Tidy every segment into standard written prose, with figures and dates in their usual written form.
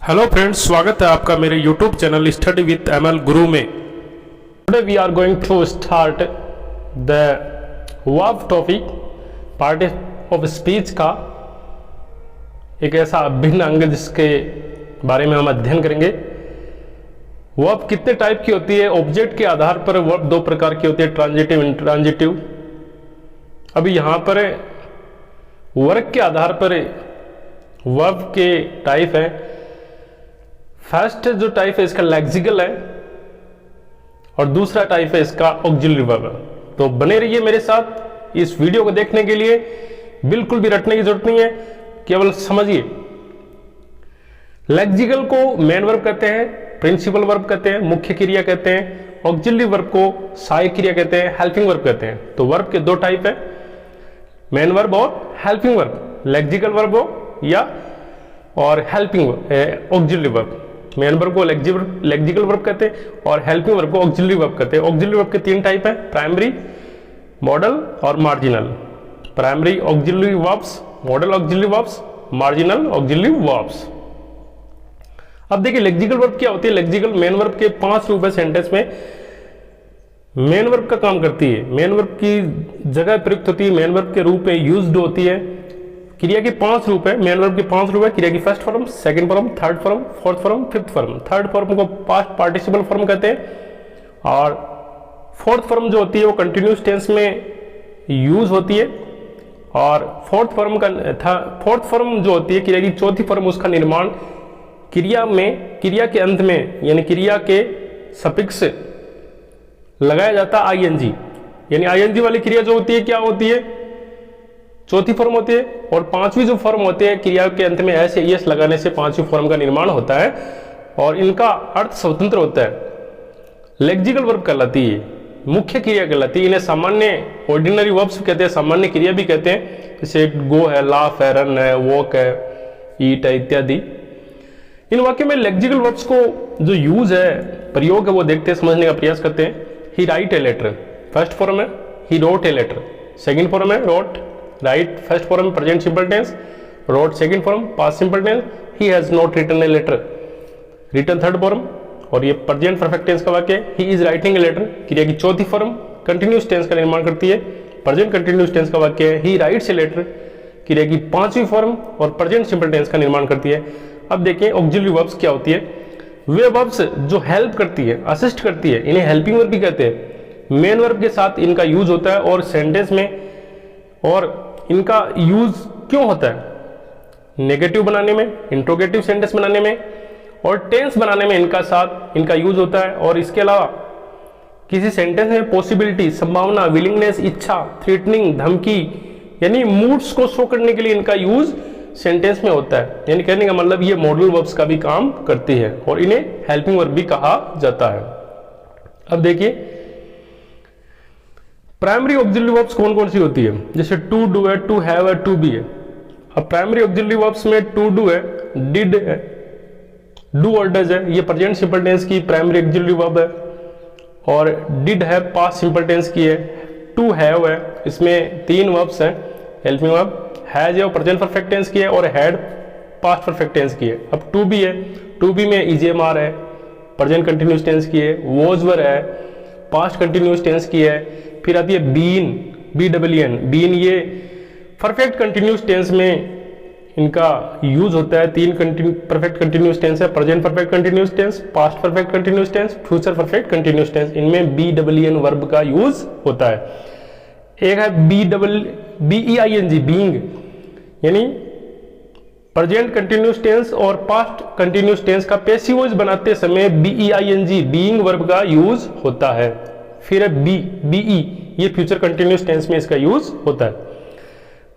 Hello friends, स्वागत है आपका मेरे YouTube channel study with ML Guru में। Today we are going to start the verb topic part of speech का एक ऐसा अभिन्न अंग जिसके बारे में हम अध्ययन करेंगे। वर्ब कितने टाइप की होती है? ऑब्जेक्ट के आधार पर वर्ब दो प्रकार की होती है, ट्रांजिटिव, इंट्रांजिटिव। अभी यहाँ पर वर्ग के आधार पर वर्ब के टाइप है। फर्स्ट जो टाइप है इसका लेक्सिकल है और दूसरा टाइप है इसका ऑक्सिलरी वर्ब है। तो बने रहिए मेरे साथ इस वीडियो को देखने के लिए। बिल्कुल भी रटने की जरूरत नहीं है, केवल समझिए। लेक्सिकल को मेन वर्ब कहते हैं, प्रिंसिपल वर्ब कहते हैं, मुख्य क्रिया कहते हैं। ऑक्सिलरी वर्ब को सहायक क्रिया कहते हैं, हेल्पिंग वर्ब कहते हैं। तो वर्ब के दो टाइप है, मेन वर्ब और हेल्पिंग वर्ब। लेक्सिकल वर्ब हो या और helping auxiliary verb. Main verb को लेक्सिकल वर्ब कहते हैं और हेल्पिंग वर्ब को ऑक्सिलरी वर्ब कहते हैं। ऑक्सिलरी वर्ब के तीन टाइप है, प्राइमरी, मॉडल और marginal. Primary auxiliary verbs, model auxiliary verbs, marginal auxiliary verbs. अब देखिए लेक्सिकल वर्ब क्या होती है। लेक्सिकल मेन वर्ब के 5 रूप है सेंटेंस में। मेन वर्ब का काम करती है, मेन वर्ब की जगह प्रयुक्त होती है, मेन वर्ब के रूप में यूज्ड होती है। क्रिया के 5 रूप है, मेन वर्ब के 5 रूप है। क्रिया की first form, second form, third form, fourth form, fifth form. Third form को पास्ट पार्टिसिपल फॉर्म कहते हैं और फोर्थ फॉर्म जो होती है वो कंटिन्यूस टेंस में यूज होती है। और फोर्थ फॉर्म जो होती है क्रिया की चौथी फॉर्म, उसका निर्माण क्रिया में, क्रिया के अंत में यानी क्रिया के सफिक्स लगाया जाता है आईएनजी। यानी आईएनजी वाली क्रिया जो होती है क्या होती है? चौथी फॉर्म होती है। और पांचवी जो फॉर्म होती है क्रिया के अंत में एस या ईएस लगाने से पांचवी फॉर्म का निर्माण होता है और इनका अर्थ स्वतंत्र होता है। लेक्सिकल वर्ब कहलाती है, मुख्य क्रिया कहलाती है। इन्हें सामान्य ऑर्डिनरी वर्ब्स कहते हैं, सामान्य क्रिया भी कहते हैं। जैसे गो है, लाफ है, रन है, वॉक है, ईट है इत्यादि। इन वाक्य में लेक्सिकल वर्ब्स को जो यूज है, प्रयोग है, वो देखते हैं, समझने का प्रयास करते हैं। He write a letter, first form है he wrote a letter. Second form है wrote, write first form present simple tense, wrote second form past simple tense. He has not written a letter, written third form. और ये present perfect tense का वाक्य he is writing a letter. क्रिया की चौथी form continuous tense का निर्माण करती है, प्रेजेंट कंटिन्यूस टेंस का वाक्य है ही राइट्स ए लेटर। क्रिया की पांचवी फॉर्म और प्रेजेंट सिंपल टेंस का निर्माण करती है। अब देखें ऑक्सिलरी वर्ब्स क्या होती है। वे वर्ब्स जो हेल्प करती है, असिस्ट करती है, इन्हें हेल्पिंग वर्ब भी कहते हैं। मेन वर्ब के साथ इनका यूज होता है और सेंटेंस में, और इनका यूज क्यों होता है? नेगेटिव बनाने में, इंट्रोगेटिव सेंटेंस बनाने में और टेंस बनाने में इनका यूज होता है। और इसके अलावा किसी सेंटेंस में पॉसिबिलिटी, संभावना, विलिंगनेस, इच्छा, थ्रेटनिंग, धमकी यानी मूड्स को शो करने के लिए इनका यूज सेंटेंस में होता है। यानी कहने का मतलब ये मॉडल वर्ब्स का भी काम करती है और इन्हें हेल्पिंग वर्ब भी कहा जाता है। अब देखिए प्राइमरी ऑक्सिलरी वर्ब्स कौन कौन सी होती है। जैसे टू डू है, टू हैव है, टू बी है। अब प्राइमरी ऑक्सिलरी वर्ब्स में टू डू है, डिड है, डू और डज है, ये प्रेजेंट सिंपल टेंस की प्राइमरी ऑक्सिलरी वर्ब है। और डिड है पास्ट सिंपल टेंस की है। टू हैव है, इसमें 3 वर्ब्स हैं हेल्पिंग वर्ब। हैज है वो प्रेजेंट परफेक्ट टेंस की है और हैड पास्ट परफेक्ट टेंस की है। अब टू बी है, टू बी में इजेएमआर है, प्रेजेंट कंटिन्यूस टेंस की है। वॉज वर है, पास्ट कंटिन्यूस टेंस की है। फिर आती है बीन, BWN, बीन ये परफेक्ट कंटिन्यूस टेंस में इनका यूज होता है। 3 परफेक्ट कंटिन्यूस टेंस है, present perfect continuous tense, past perfect continuous tense, future perfect continuous tense. इनमें BWN वर्ब का यूज होता है। एक है BEING, बीइंग, यानी प्रेजेंट कंटिन्यूस टेंस और पास्ट कंटिन्यूस टेंस का पैसिव वॉइस बनाते समय BEING, बीइंग वर्ब का यूज होता है। फिर है BE, ये फ्यूचर कंटिन्यूस टेंस में इसका यूज होता है।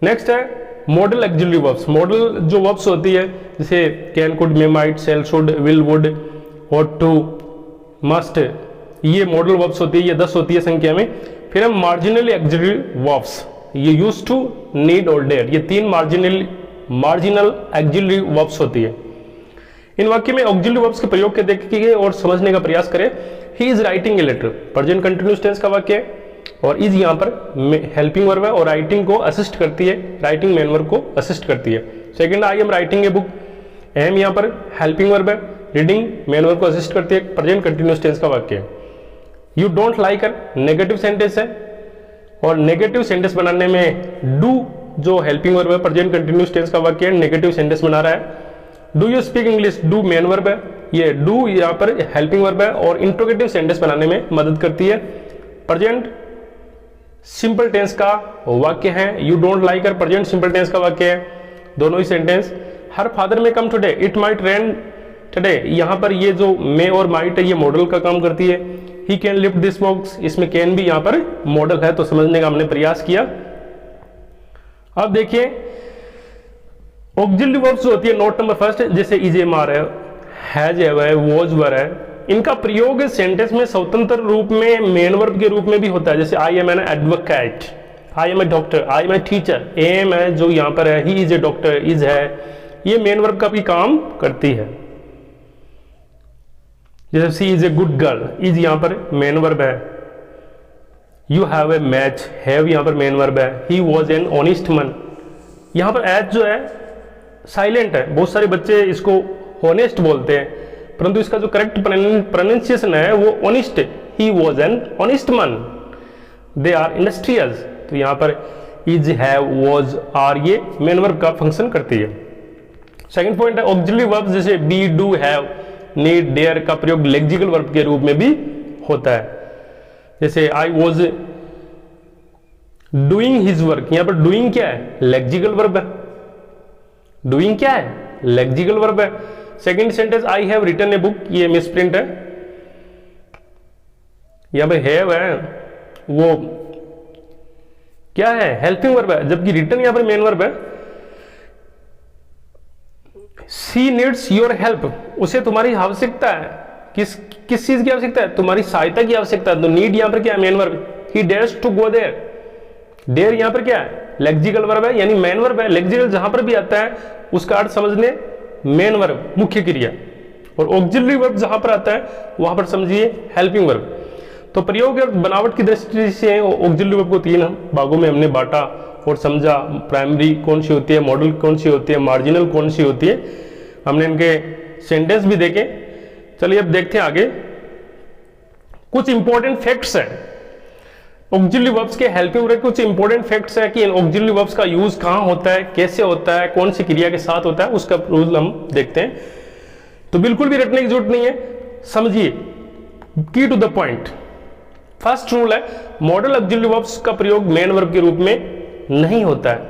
नेक्स्ट है मॉडल ऑक्सिलरी वर्ब्स। मॉडल जो वर्ब्स होती है जैसे can, could, may, might, shall, should, will, would, ought to, must, ये मॉडल वर्ब्स होती है। ये 10 होती है संख्या में। फिर है मार्जिनल ऑक्सिलरी वर्ब्स, ये यूज टू, नीड और डेयर, ये 3 मार्जिनल ऑक्सिलरी वर्ब्स होती है। इन वाक्य में ऑक्सिलरी वर्ब्स के प्रयोग के देखिए और समझने का प्रयास करें। He is writing a letter, present continuous tense का वाक्य है और इज यहाँ पर हेल्पिंग वर्ब है और राइटिंग को असिस्ट करती है, राइटिंग मेन वर्ब को असिस्ट करती है। Second, I am writing a book, am यहाँ पर हेल्पिंग वर्ब है, रीडिंग मेन वर्ब को असिस्ट करती है, प्रेजेंट कंटिन्यूअस टेंस का वाक्य है। You don't like her negative sentence है, और नेगेटिव सेंटेंस बनाने में डू जो हेल्पिंग वर्ब है प्रेजेंट कंटिन्यूअस टेंस का वाक्य है, नेगेटिव सेंटेंस बना रहा है। Do you speak English, do main verb है, ये डू यहाँ पर हेल्पिंग वर्ब है और इंट्रोगेटिव सेंटेंस बनाने में मदद करती है। प्रेजेंट सिंपल टेंस का वाक्य है, you don't like her present simple tense का वाक्य है, दोनों ही sentence. Her father may come today, it might rain today, यहाँ पर ये जो मे और माइट है ये मॉडल का काम करती है। He can lift this box, इसमें कैन भी यहाँ पर मॉडल है, तो समझने का हमने प्रयास किया। अब देखिए ऑक्सिलरी वर्ब्स जो होती है नोट नंबर फर्स्ट, जैसे इज एम आर है, हैज है, वॉज वर है, इनका प्रयोग सेंटेंस में स्वतंत्र रूप में मेन वर्ब के रूप में भी होता है। जैसे I am an advocate, I am a doctor, I am a teacher, am है जो यहाँ पर है, he is a doctor, is है, ये मेन वर्ब का भी काम करती है। जैसे she is a good girl, is यहाँ पर मेन वर्ब है। You have a match, have यहाँ पर मेन वर्ब है। He was an honest man, यहाँ पर एच जो है साइलेंट है, बहुत सारे बच्चे इसको ऑनेस्ट बोलते हैं, परंतु इसका जो करेक्ट प्रोनाउंसिएशन है वो ऑनेस्ट है। He was an honest man, they are industrials, तो यहाँ पर इज, हैव, वॉज, आर ये मेन वर्ब का फंक्शन करती है। सेकंड पॉइंट है ऑक्सिलरी वर्ब, जैसे be, do, have, need, dare का प्रयोग लेक्सिकल वर्ब के रूप में भी होता है। जैसे I was doing his work, यहां पर डूइंग क्या है, लेक्सिकल वर्ब है। डूइंग क्या है, लेक्सिकल वर्ब है। Second sentence I have written a book, ये मिसप्रिंट है, यहां पर हैव है वो क्या है, हेल्पिंग वर्ब है, जबकि रिटन यहां पर मेन वर्ब है। सी नीड्स योर हेल्प, उसे तुम्हारी आवश्यकता है, किस चीज की आवश्यकता है, तुम्हारी सहायता की आवश्यकता है, तो नीड यहां पर क्या है, main verb. He dares to go there, dare यहां पर क्या है, लेक्सिकल वर्ब है, यानी मेन वर्ब है। लेक्सिकल जहां पर भी आता है उसका अर्थ समझने मेन वर्ब, मुख्य क्रिया, और ऑक्सिलरी वर्ब जहां पर आता है वहां पर समझिए हेल्पिंग वर्ब। तो प्रयोग और बनावट की दृष्टि से ऑक्सिलरी वर्ब को तीन भागों में हमने बांटा और समझा। प्राइमरी कौन सी होती है, मॉडल कौन सी होती है, मार्जिनल कौन सी होती है, हमने इनके सेंटेंस भी देखे। चलिए अब देखते हैं आगे, कुछ इंपॉर्टेंट फैक्ट्स हैं ऑक्सिलरी वर्ब्स के हेल्पिंग वर्ब। कुछ इंपॉर्टेंट फैक्ट्स है कि ऑक्सिलरी वर्ब्स का यूज कहां होता है, कैसे होता है, कौन सी क्रिया के साथ होता है, उसका रूल हम देखते हैं। तो बिल्कुल भी रटने की जरूरत नहीं है, समझिए, की to the point. First rule है मॉडल ऑक्सिलरी वर्ब्स का प्रयोग मेन वर्ब के रूप में नहीं होता है,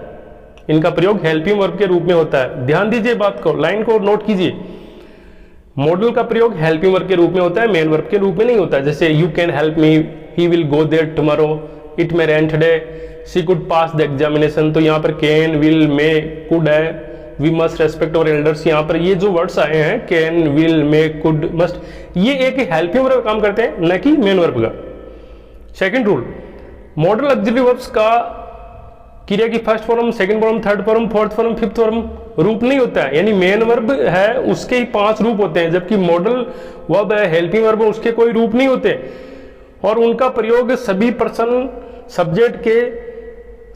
इनका प्रयोग हेल्पिंग वर्ब के रूप में होता है। ध्यान दीजिए बात को, लाइन को नोट कीजिए। मॉडल का प्रयोग हेल्पिंग वर्ब के रूप में होता है, मेन वर्ब के रूप में नहीं होता है। जैसे you can help me, he will go there tomorrow, it may rain today, she could pass the examination, तो यहाँ पर कैन, विल, मे, कुड है। We must respect our elders, यहाँ पर ये जो वर्ड्स आए हैं can, will, may, could, must, ये एक हेल्पिंग वर्ब का काम करते हैं, न कि मेन वर्ब का। Second rule, model auxiliary verbs का क्रिया की first form, second form, third form, fourth form, fifth form रूप नहीं होता है, यानी मेन वर्ब है उसके ही 5 रूप होते हैं, जबकि मॉडल वर्ब है, हेल्पिंग वर्ब, उसके कोई रूप नहीं होते, और उनका प्रयोग सभी पर्सन सब्जेक्ट के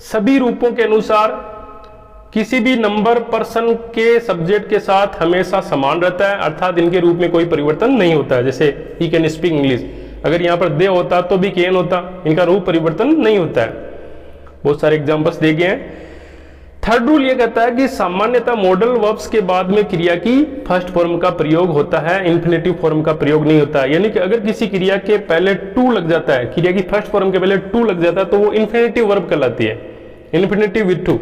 सभी रूपों के अनुसार किसी भी नंबर पर्सन के सब्जेक्ट के साथ हमेशा समान रहता है, अर्थात इनके रूप में कोई परिवर्तन नहीं होता है। जैसे ही कैन स्पीक इंग्लिश, अगर यहाँ पर दे होता तो भी कैन होता, इनका रूप परिवर्तन नहीं होता है। बहुत सारे एग्जांपल्स दे गए हैं। थर्ड रूल ये कहता है कि सामान्यतः मॉडल वर्ब्स के बाद में क्रिया की फर्स्ट फॉर्म का प्रयोग होता है, इन्फिनेटिव फॉर्म का प्रयोग नहीं होता है। यानी कि अगर किसी क्रिया के पहले टू लग जाता है, क्रिया की फर्स्ट फॉर्म के पहले टू लग जाता है, तो वो इन्फिनेटिव वर्ब कहलाती है, इन्फिनेटिव विद टू।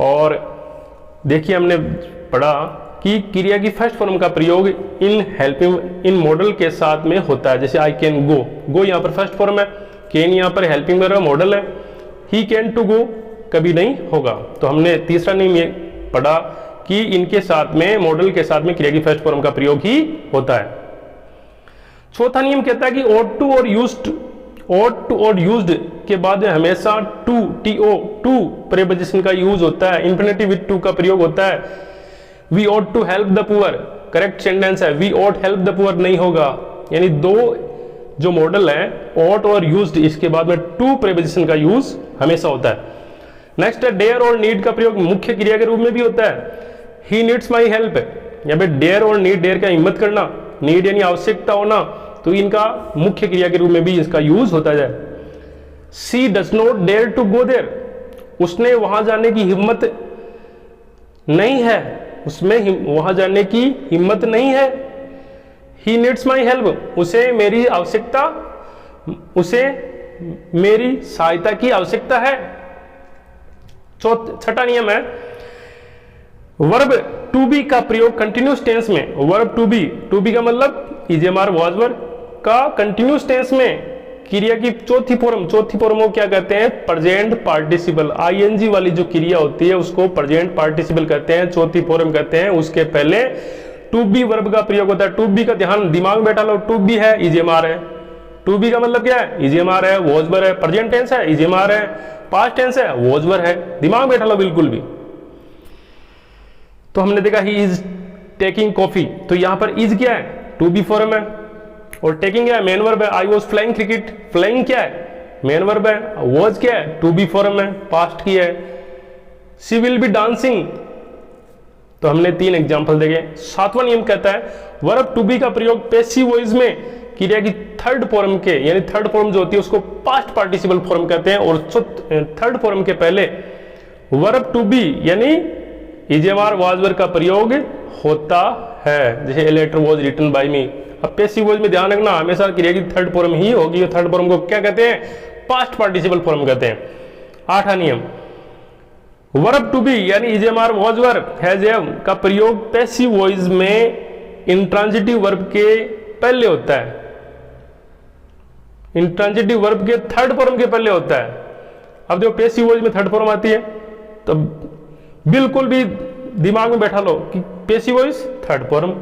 और देखिए हमने पढ़ा कि क्रिया की फर्स्ट फॉर्म का प्रयोग इन मॉडल के साथ में होता है। जैसे आई कैन गो, गो यहाँ पर फर्स्ट फॉर्म है, कैन यहाँ पर हेल्पिंग वर्ब मॉडल है, ही कैन टू गो कभी नहीं होगा। तो हमने तीसरा नियम ये पढ़ा कि इनके साथ में, मॉडल के साथ में क्रिया की फर्स्ट फॉर्म का प्रयोग ही होता है। चौथा नियम कहता है कि ought to और used, ought to और used के बाद हमेशा to, to प्रीपोजिशन का यूज होता है, इंफिनिटिव विद टू का प्रयोग होता है। we ought to help the poor, correct sentence है, we ought help the poor नहीं होगा। यानी दो जो मॉडल है ought और used, इसके बाद में to प्रीपोजिशन का यूज हमेशा होता है। नेक्स्ट है डेयर और नीड का प्रयोग मुख्य क्रिया के रूप में भी होता है। ही नीड्स माई हेल्प, यहाँ पे डेयर और नीड, डेयर का हिम्मत करना, नीड यानी आवश्यकता होना, तो इनका मुख्य क्रिया के रूप में भी इसका यूज होता जाए। She does not dare to go there, उसने वहां जाने की हिम्मत नहीं है, उसमें वहां जाने की हिम्मत नहीं है। ही नीड्स माई हेल्प, उसे मेरी आवश्यकता, उसे मेरी सहायता की आवश्यकता है। छठा नियम है वर्ब टू बी का प्रयोग कंटिन्यूस टेंस में। वर्ब टू बी का मतलब इजेमार वाज वर्ब का कंटिन्यूस टेंस में क्रिया की चौथी फॉर्म को क्या कहते हैं? Present participle. आईएनजी वाली जो क्रिया होती है उसको प्रेजेंट पार्टिसिपल कहते हैं, चौथी फॉर्म कहते हैं। उसके पहले टू बी वर्ब का प्रयोग होता है। टू बी का ध्यान दिमाग में बैठा लो, टू बी है इजेमार है। टू बी का मतलब क्या है? इजेमार है, वॉजवर है, प्रेजेंट टेंस है इजेमार है, पास्ट टेंस है वॉजवर है। दिमाग में बैठा लो बिल्कुल भी। तो हमने देखा ही इज टेकिंग कॉफी, तो यहां पर इज क्या है? टू बी फॉर्म है, और टेकिंग क्या है? मेन वर्ब है। I was flying cricket, flying क्या है? मेन वर्ब है। वॉज क्या है? टू बी फॉर्म है, पास्ट की है। शी विल बी डांसिंग, तो हमने 3 एग्जाम्पल देखे। 7वां नियम कहता है वर्ब टू बी का प्रयोग पैसिव वॉइस में क्रिया की थर्ड फॉर्म के, यानी थर्ड फॉर्म जो होती है उसको पास्ट पार्टिसिपल फॉर्म कहते हैं, और थर्ड फॉर्म के पहले वर्ब टू बी यानी इजेमार वाजवर का प्रयोग होता है। जैसे a letter was written by me. अब पैसिव वॉइस में ध्यान रखना, हमेशा क्रिया की थर्ड फॉर्म ही होगी, और थर्ड फॉर्म को क्या कहते हैं? पास्ट पार्टिसिपल फॉर्म कहते हैं। 8वां नियम वर्ब टू बी यानी इजेमार वाज वर्ब हैज हैव का प्रयोग पैसिव वॉइस में इंट्रांजिटिव वर्ब के पहले होता है, इंट्रांजिटिव वर्ब के थर्ड फॉर्म के पहले होता है। अब देखो पैसिव वॉइस में थर्ड फॉर्म आती है, तो बिल्कुल भी दिमाग में बैठा लो कि पैसिव वॉइस थर्ड फॉर्म,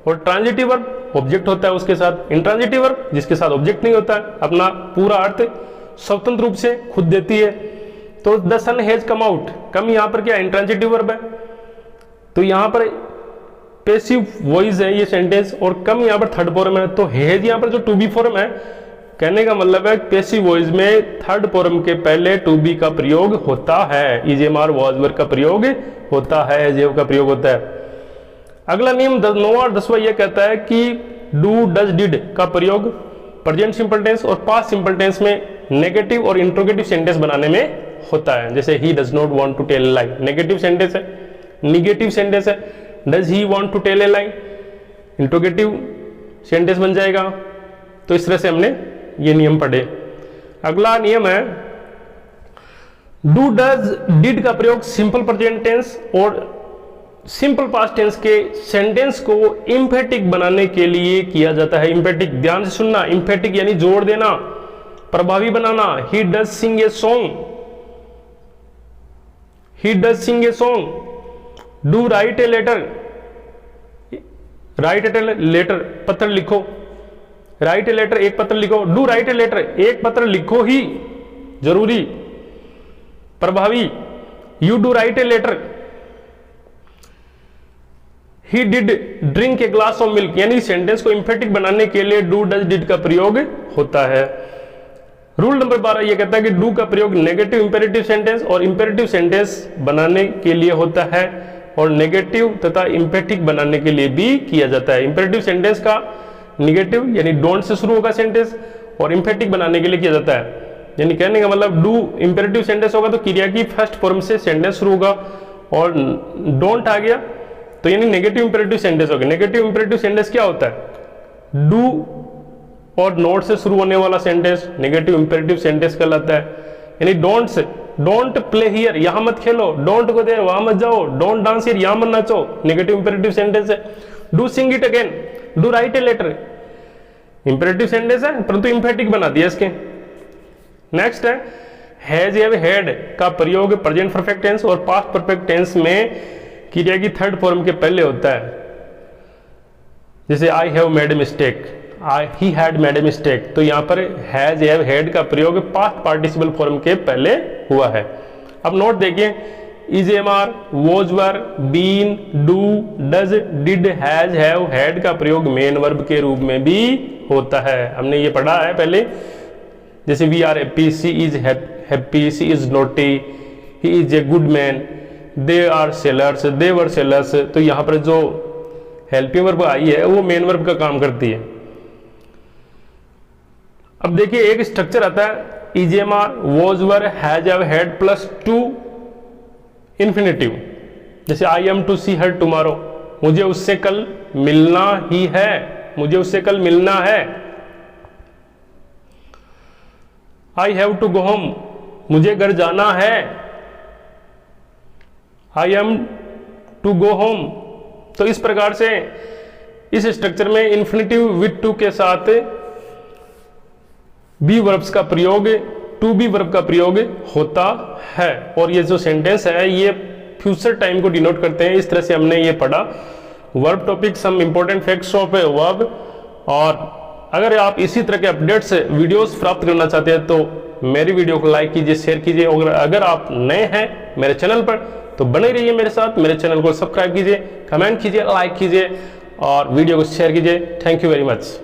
और ट्रांजिटिव वर्ब ऑब्जेक्ट होता है उसके साथ। इंट्रांजिटिव वर्ब जिसके साथ ऑब्जेक्ट नहीं होता है, अपना पूरा अर्थ स्वतंत्र रूप से खुद देती है। तो the sun has come out, come यहां पर क्या? इंट्रांजिटिव वर्ब है, तो यहां पर पैसिव वॉइस है ये सेंटेंस, और कम यहां पर थर्ड फॉर्म है। तो हैज यहां पर जो टू बी फॉर्म है, कहने का मतलब है पैसिव वॉइस में थर्ड फॉर्म के पहले टू बी का प्रयोग होता है, इजेमार वाज वर्ब का प्रयोग होता है, जेव का प्रयोग होता है। अगला नियम 9वां और 10वां यह कहता है कि डू डज डिड का प्रयोग प्रेजेंट सिंपल टेंस और पास्ट सिंपल टेंस में नेगेटिव और इंट्रोगेटिव सेंटेंस बनाने में होता है। जैसे he does not want to tell a lie, negative sentence है, निगेटिव सेंटेंस है। Does he want to tell a lie, interrogative sentence बन जाएगा। तो इस तरह से हमने ये नियम पढ़े। अगला नियम है डू डज डिड का प्रयोग सिंपल प्रेजेंट टेंस और सिंपल पास्ट टेंस के सेंटेंस को इंफेटिक बनाने के लिए किया जाता है। इंफेटिक, ध्यान से सुनना, इंफेटिक यानी जोड़ देना, प्रभावी बनाना। He does sing a song, he does sing a song. Do write a letter, write a letter, पत्र लिखो। राइट ए लेटर, एक पत्र लिखो। डू राइट ए लेटर, एक पत्र लिखो ही, जरूरी, प्रभावी। You do write a letter. He did drink a glass of milk, यानी सेंटेंस को इंफेटिक बनाने के लिए डू डज डिड का प्रयोग होता है। रूल नंबर 12 यह कहता है कि डू का प्रयोग नेगेटिव इंपेरेटिव सेंटेंस और इंपेरेटिव सेंटेंस बनाने के लिए होता है, और नेगेटिव तथा इंपेटिक बनाने के लिए भी किया जाता है। इंपेरेटिव सेंटेंस का नेगेटिव यानी डोंट से शुरू होगा सेंटेंस, और इंपेटिक बनाने के लिए किया जाता है। यानी कहने का मतलब डू इंपेरेटिव सेंटेंस होगा तो क्रिया की फर्स्ट फॉर्म से सेंटेंस शुरू होगा, और डोंट आ गया तो यानी नेगेटिव इंपेरेटिव सेंटेंस होगा। नेगेटिव इंपेरेटिव सेंटेंस क्या होता है? डू और नॉट से शुरू होने वाला सेंटेंस नेगेटिव इंपेरेटिव सेंटेंस कहलाता है। यानी don't say, don't play here, यहां मत खेलो। डोंट गो देयर, वहां मत जाओ। डोंट डांस हियर, यहां मत नाचो, नेगेटिव इंपेरेटिव सेंटेंस है। Do sing it again, do write a letter, imperative sentence है परंतु इंफेटिक बना दिया इसके। नेक्स्ट है हैज हैव हैड का प्रयोग प्रेजेंट परफेक्ट टेंस और पास्ट परफेक्ट टेंस में क्रिया की थर्ड फॉर्म के पहले होता है। जैसे I have made a mistake, he had made a mistake, तो यहां पर हैज हैव हैड का प्रयोग पास्ट पार्टिसिपल फॉर्म के पहले हुआ है। अब नोट देखिए, is am are, was were, been, do, does, did, has, have, had का प्रयोग मेन वर्ब के रूप में भी होता है। हमने ये पढ़ा है पहले। जैसे we are happy, she is happy, she is naughty, he is a good man, they are sellers, they were sellers. तो यहाँ पर जो हेल्पिंग वर्ब आई है वो मेन वर्ब का काम करती है। अब देखिए एक स्ट्रक्चर आता है is am are, was were, has have, had plus to infinitive. जैसे I am to see her tomorrow, मुझे उससे कल मिलना ही है, मुझे उससे कल मिलना है। I have to go home, मुझे घर जाना है। I am to go home. तो इस प्रकार से इस स्ट्रक्चर में इन्फिनेटिव विद टू के साथ बी वर्ब्स का प्रयोग, टू बी वर्ब का प्रयोग होता है। और ये जो सेंटेंस है ये फ्यूचर टाइम को डिनोट करते हैं। इस तरह से हमने ये पढ़ा verb topic, some important facts of verb. और अगर आप इसी तरह के अपडेट्स वीडियोस प्राप्त करना चाहते हैं तो मेरी वीडियो को लाइक कीजिए, शेयर कीजिए। और अगर आप नए हैं मेरे चैनल पर तो बने रहिए मेरे साथ, मेरे चैनल को सब्सक्राइब कीजिए, कमेंट कीजिए, लाइक कीजिए और वीडियो को शेयर कीजिए। Thank you very much.